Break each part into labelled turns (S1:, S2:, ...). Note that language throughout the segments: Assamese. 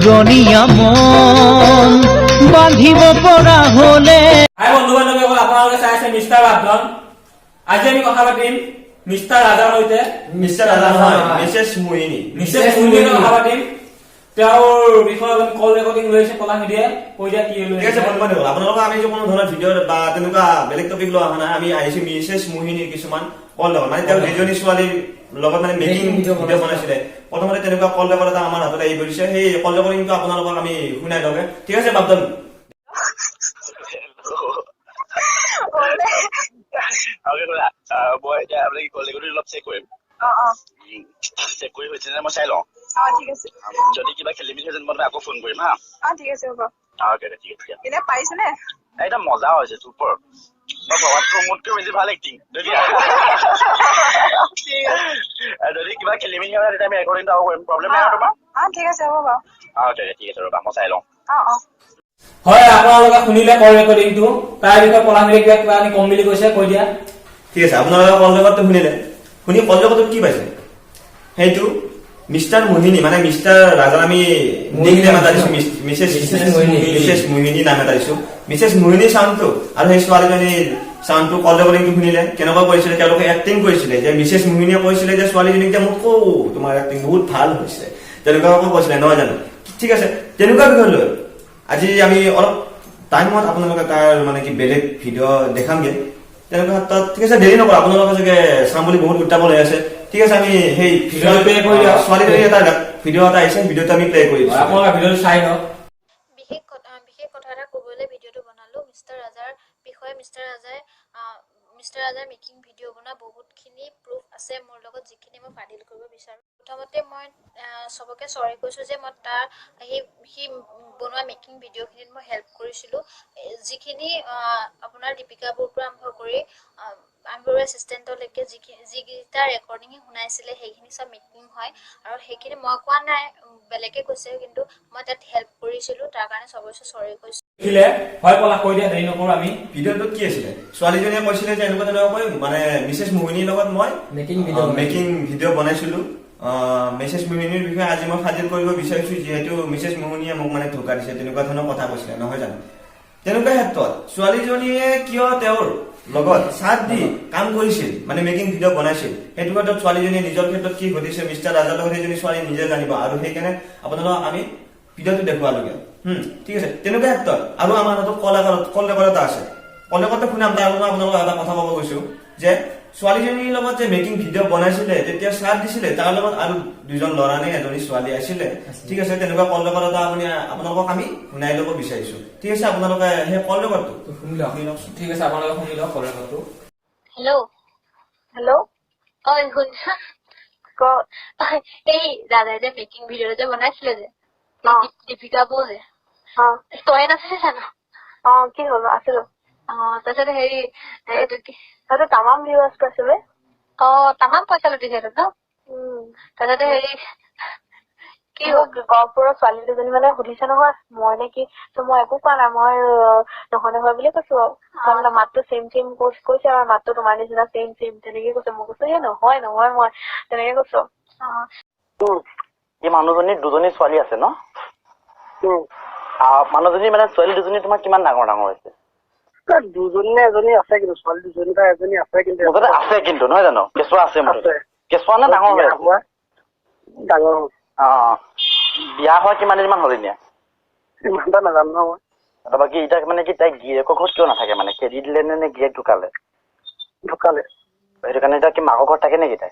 S1: পুৰণীয়া মন বান্ধিব পৰা হলে।
S2: বন্ধু বান্ধৱীসকল, আপোনালোকে চাই আছে মিষ্টাৰ বাপধন। আজি আমি কথা পাতিম মিষ্টাৰ ৰাজাৰ সৈতে।
S3: মিষ্টাৰ ৰাজা নহয়, মিছেছ মোহিনী।
S2: মিছেছ মোহিনীৰ কথা পাতিম। তেওঁৰ বিষয়ে কল ৰেকৰ্ডিং লৈছে কলা মিডিয়াই। কৈ দিয়া কি
S3: ঠিক আছে বন্ধু বান্ধৱীসকল, আপোনালোকক আমি যে কোনো ধৰণৰ ভিডিঅ' বা তেনেকুৱা বেলেগ টপিক লোৱা হোৱা নাই। আমি আহিছো মিছেছ মোহিনীৰ কিছুমান কল ৰেকৰ্ড, মানে তেওঁ যিজনী ছোৱালীৰ লগত মানে মেকিং ভিডিঅ' বনাইছিলে। প্ৰথমতে তেনেকুৱা কল ৰেকৰ্ড এটা আমাৰ হাতত আহি পৰিছে। সেই কল ৰেকৰ্ডিংটো আপোনালোকক আমি শুনাই লওঁগে। ঠিক আছে বাপদন?
S4: মই এতিয়া আপোনাক কল ৰেকৰ্ডিং অলপ চেক কৰিম। চেক কৰি হৈছে নে মই চাই লওঁ।
S5: ঠিক আছে।
S4: যদি কিবা খেলি মেলি হৈছে মই আকৌ ফোন কৰিম হা।
S5: ঠিক আছে হ'ব।
S4: ঠিক আছে।
S5: এতিয়া পাৰিছে নে?
S4: একদম মজা হৈছে, চুপাৰ। মই ভবাতকৈ মোতকৈ বেছি ভাল এক্টিং। যদি কিবা খেলি মেলি হয় তেতিয়া আমি ৰেকৰ্ডিংটো আকৌ কৰিম। প্ৰব্লেম নাই তোমাৰ?
S5: ঠিক আছে হ'ব বাৰু।
S4: ঠিক আছে ৰ'বা, মই চাই লওঁ।
S2: হয়, আপোনালোকে শুনিলে কল ৰেকৰ্ডিংটো। তাৰ বিষয়ে কলা মিডিয়াই কিবা আমি কম বুলি কৈছে, কৈ দিয়া।
S3: ঠিক আছে, আপোনালোকে কল ৰেকৰ্ডটো শুনিলে। শুনি কল ৰেকৰ্ডত কি পাইছে? সেইটো মিষ্টাৰ মোহিনী, মানে মিষ্টাৰ ৰাজাৰ আমি নাম এটা দিছো, মিছেছ মোহিনী নাম এটা দিছো। মিছেছ মোহিনী চাউণ্ডটো আৰু সেই ছোৱালীজনীৰ চাউণ্ডটো কল ৰেকৰ্ডিংটো শুনিলে কেনেকুৱা কৰিছিলে। তেওঁলোকে এক্টিং কৰিছিলে যে মিছেছ মোহিনীয়ে কৈছিলে যে ছোৱালীজনীক যে মোক তোমাৰ এক্টিং বহুত ভাল হৈছে, তেনেকুৱাকৈ কৈছিলে নহয় জানো? ঠিক আছে, তেনেকুৱা বিষয় লৈ আজি আমি অলপ টাইমত আপোনালোকে তাৰ মানে কি বেলেগ ভিডিঅ' দেখামগে তেনেকুৱা ক্ষেত্ৰত। ঠিক আছে, দেৰি নকৰা, আপোনালোকে চাগে চাম বুলি বহুত উত্তাপ লৈ আছে। ঠিক আছে, আমি সেই ছোৱালীজনীৰ এটা ভিডিঅ' এটা আহিছে, ভিডিঅ'টো আমি প্লে কৰি দিছো।
S2: আপোনালোকে ভিডিঅ'টো চাই লওক।
S6: বিশেষ কথা এটা ক'বলৈ ভিডিঅ'টো বনালো মিষ্টাৰ ৰাজাৰ বিষয়ে। মিষ্টাৰ ৰাজাৰ মেকিং ভিডিঅ' বনোৱা বহুতখিনি প্ৰুফ আছে মোৰ লগত, যিখিনি মই ফাদিল কৰিব বিচাৰোঁ। প্ৰথমতে মই চবকে চৰি কৈছোঁ যে মই তাৰ সি বনোৱা মেকিং ভিডিঅ'খিনিত মই হেল্প কৰিছিলোঁ। যিখিনি আপোনাৰ দীপিকা বৰুৱাৰ আৰম্ভ কৰি আনবোৰ এছিষ্টেণ্টলৈকে যিকেইটা ৰেকৰ্ডিং শুনাইছিলে সেইখিনি চব মেকিং হয়, আৰু সেইখিনি মই কোৱা নাই, বেলেগে কৈছে, কিন্তু মই তাত হেল্প কৰিছিলোঁ। তাৰ কাৰণে চবকে চৰি কৈছোঁ।
S2: হয় কলা, কৈ দিয়া, দেৰি নকৰোঁ আমি।
S3: ভিডিঅ'টোত কি আছিলে? ছোৱালীজনীয়ে কৈছিলে যে এনেকুৱা তেনেকুৱাকৈ মানে মিছেছ মোহিনীৰ লগত মই মেকিং ভিডিঅ' বনাইছিলো। মিছেছ মোহিনীৰ বিষয়ে আজি মই ফাদিল কৰিব বিচাৰিছো, যিহেতু মিছেছ মোহিনীয়ে মোক মানে ধোকা দিছে, তেনেকুৱা ধৰণৰ কথা কৈছিলে নহয় জানো? তেনেকুৱা ক্ষেত্ৰত ছোৱালীজনীয়ে কিয় তেওঁৰ লগত চাথ দি কাম কৰিছিল, মানে মেকিং ভিডিঅ' বনাইছিল, সেইটো ক্ষেত্ৰত ছোৱালীজনীয়ে নিজৰ ক্ষেত্ৰত কি ঘটিছে মিষ্টাৰ ৰাজাৰ লগত সেইজনী ছোৱালী নিজে জানিব, আৰু সেইকাৰণে আপোনালোকক আমি ভিডিঅ'টো দেখুৱালোগে। ঠিক আছে, তেনেকুৱা ক্ষেত্ৰত আৰু আমাৰ হাতত কল ৰেকৰ্ড এটা আছে। কল ৰেকৰ্ডটো শুনাম, তাৰ মই আপোনালোকক এটা কথা ক'ব গৈছো যে ছোৱালীজনীৰ লগত যে মেকিং ভিডিঅ' বনাইছিলে তেতিয়া চাথ দিছিলে, তাৰ লগত আৰু দুজন ল'ৰা নে এজনী ছোৱালী আছিলে। ঠিক আছে, তেনেকুৱা কল ৰেকৰ্ড এটা আপোনালোকক আমি শুনাই ল'ব বিচাৰিছো। ঠিক আছে, আপোনালোকে সেই কল ৰেকৰ্ডটো শুনি লওক।
S2: ঠিক আছে, আপোনালোকে শুনি লওক কল ৰেকৰ্ডটো।
S6: হেল্ল' এই দাদাই যে মেকিং ভিডিঅ' যে বনাইছিলে যে দীপিকা বৌ যে, তই নাছিলে জানো?
S5: কি হ'ল? আছিলো।
S6: তাৰপিছত হেৰি এইটো কি
S5: তামাম ভিউৱাৰ্ছ পাইছিলে।
S6: তামাম পইচা লুটিছে ন। তাৰপিছতে হেৰি
S5: কি গহপুৰৰ ছোৱালী দুজনী মানে সুধিছে নহয়, মই নে কি, মই একো কোৱা নাই, মই নহয় বুলি কৈছো। আৰু মাতটো চেম কৈছে, আৰু মাতটো তোমাৰ নিচিনা চেম তেনেকে কৈছে। মই কৈছো নহয় মই তেনেকে কৈছো।
S4: এই মানুহজনীৰ দুজনী ছোৱালী আছে ন? মানুহজনী মানে ছোৱালী দুজনী তোমাৰ কিমান ডাঙৰ হৈছে?
S7: দুজনী নে এজনী আছে, কিন্তু ছোৱালী দুজনী বা এজনী আছে, কিন্তু
S4: মুঠতে আছে কিন্তু নহয় জানো? কেঁচুৱা আছে মুঠতে। কেঁচুৱা নে ডাঙৰ হৈ আছে?
S7: ডাঙৰ।
S4: বিয়া হোৱা কিমান দিনমান হ'ল এতিয়া?
S7: ইমান এটা নাজানো নহয় মই।
S4: বাকী এতিয়া মানে কি তাই গিৰিয়েকৰ ঘৰত কিয় নাথাকে? মানে খেদি দিলে নে গিৰিয়েক ঢুকালে? সেইটো কাৰণে এতিয়া কি মাকৰ ঘৰত থাকে নেকি তাই?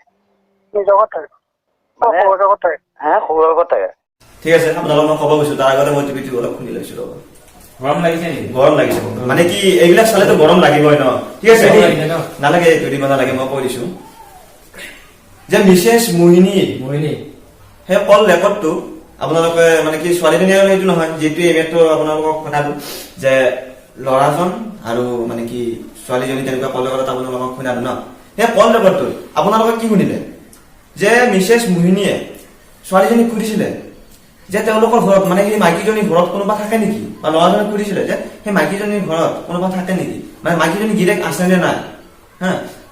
S7: নিজৰ ঘৰত থাকে। শহুৰৰ ঘৰত থাকে।
S4: শহুৰৰ ঘৰত থাকে।
S3: ঠিক আছে, আপোনালোকক মই ক'ব গৈছো, তাৰ আগতে মই টিভিটো অলপ শুনি লৈছো।
S2: গৰম লাগিছে নেকি?
S3: গৰম লাগিছে, মানে কি এইবিলাক চালেতো গৰম লাগিবই ন। ঠিক আছে, নালাগে দিব নালাগে, মই কৈ দিছো যে মিছেছ মোহিনী সেই কল ৰেকৰ্ডটো আপোনালোকে মানে কি ছোৱালীজনী আৰু সেইটো নহয়, যিটো এইমাত্ৰ আপোনালোকক কথাটো যে ল'ৰাজন আৰু মানে কি ছোৱালীজনী তেনেকুৱা কল ৰেকৰ্ডত আপোনালোকক শুনালো ন। সেই কল ৰেকৰ্ডটোত আপোনালোকে কি শুনিলে যে মিছেছ মোহিনীয়ে ছোৱালীজনীক সুধিছিলে যে তেওঁলোকৰ ঘৰত মানে সেই মাইকীজনীৰ ঘৰত কোনোবা থাকে নেকি, বা ল'ৰাজনে সুধিছিলে যে সেই মাইকীজনীৰ ঘৰত কোনোবা থাকে নেকি, মানে মাইকীজনী গিৰিয়েক আছে নে নাই।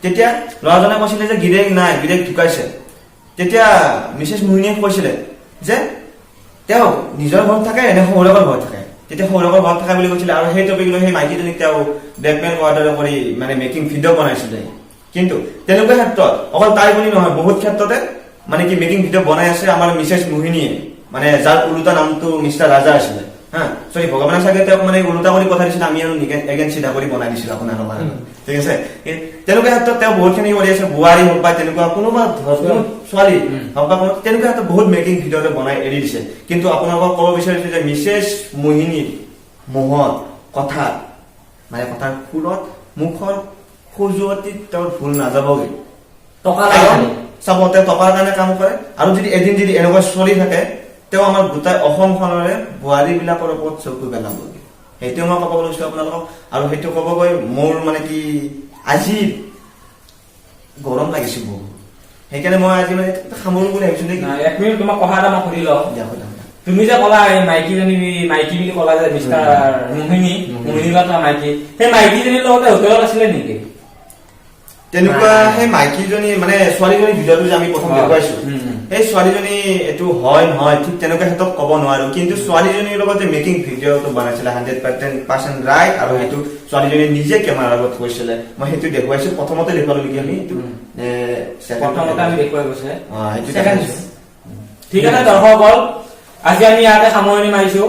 S3: তেতিয়া ল'ৰাজনে কৈছিলে যে গিৰিয়েক নাই, গিৰিয়েক ঢুকাইছে। তেতিয়া মিছেছ মোহিনীয়ে কৈছিলে যে তেওঁ নিজৰ ঘৰত থাকে নে সৌৰভৰ ঘৰত থাকে, তেতিয়া সৌৰভৰ ঘৰত থাকে বুলি কৈছিলে। আৰু সেই টপিক লৈ সেই মাইকীজনীক তেওঁ ব্লেকমেইল কৰাৰ দৰে কৰি মানে মেকিং ভিডিঅ' বনাইছিলে। কিন্তু তেনেকুৱা ক্ষেত্ৰত অকল তাই বুলি নহয়, বহুত ক্ষেত্ৰতে মানে কি মেকিং ভিডিঅ' বনাই আছে আমাৰ মিছেছ মোহিনীয়ে, মানে যাৰ ওলোটা নামটো মিষ্টাৰ ৰাজা আছিলে। হা সৰি ভগৱানে চাগে তেওঁক মানে ওলোটা কৰি পঠাই দিছিলে, আমি আৰু এগেইন চিধা কৰি বনাই দিছিলো আপোনালোকৰ কাৰণে, ঠিক আছে। তেনেকুৱা ক্ষেত্ৰত তেওঁ বহুতখিনি কৰি আছে, বোৱাৰী হওক বা তেনেকুৱা কোনোবা ছোৱালী হওক বা তেনেকুৱা ক্ষেত্ৰত বহুত মেকিং ভিডিঅ'তে বনাই এৰি দিছে। কিন্তু আপোনালোকক ক'ব বিচাৰিছো যে মিছেছ মোহিনীৰ মোহত কথাত মানে কথাৰ সুৰত মুখৰ খজুৱতিত তেওঁৰ ভুল নাযাবগৈ।
S2: টকা
S3: চাব তেওঁ টকাৰ কাৰণে কাম কৰে, আৰু যদি এদিন যদি এনেকুৱা চলি থাকে তেওঁ আমাৰ গোটাই অসমখনৰে বোৱাৰী বিলাকৰ ওপৰত চকু পেলাবগৈ। সেইটোৱে মই ক'ব লৈছো আপোনালোকক। আৰু সেইটো ক'বগৈ মোৰ মানে কি আজি গৰম লাগিছে বহুত, সেইকাৰণে মই আজি মানে সামৰো বুলি ভাবিছো নেকি।
S2: 1 মিনিট তোমাক কথা এটা মই সুধি লওঁ। তুমি যে ক'লা এই মাইকীজনী মাইকী বুলি ক'লা যে মিষ্টাৰ মোহিনী বা মাইকী, সেই মাইকীজনীৰ লগতে হোটেলত আছিলে নেকি?
S3: তেনেকুৱা সেই মাইকীজনী মানে ছোৱালীজনী ভিডিঅ'টো যে আমি প্ৰথম দেখুৱাইছো, সেই ছোৱালীজনী এইটো হয় নহয় ঠিক তেনেকুৱা ক্ষেত্ৰত ক'ব নোৱাৰো। কিন্তু ছোৱালীজনীৰ লগত যে মেকিং ভিডিঅ'টো বনাইছিলে 100% ৰাইট, আৰু সেইটো ছোৱালীজনী নিজে কেমেৰাৰ আগত কৈছিলে। মই সেইটো দেখুৱাইছো, প্ৰথমতে দেখুৱালো নেকি আমি এইটো
S2: প্ৰথমতে আমি দেখুৱাই গৈছে।
S3: সেইটো
S2: ঠিক আছে দৰ্শকসকল, আজি আমি ইয়াতে সামৰণি মাৰিছো।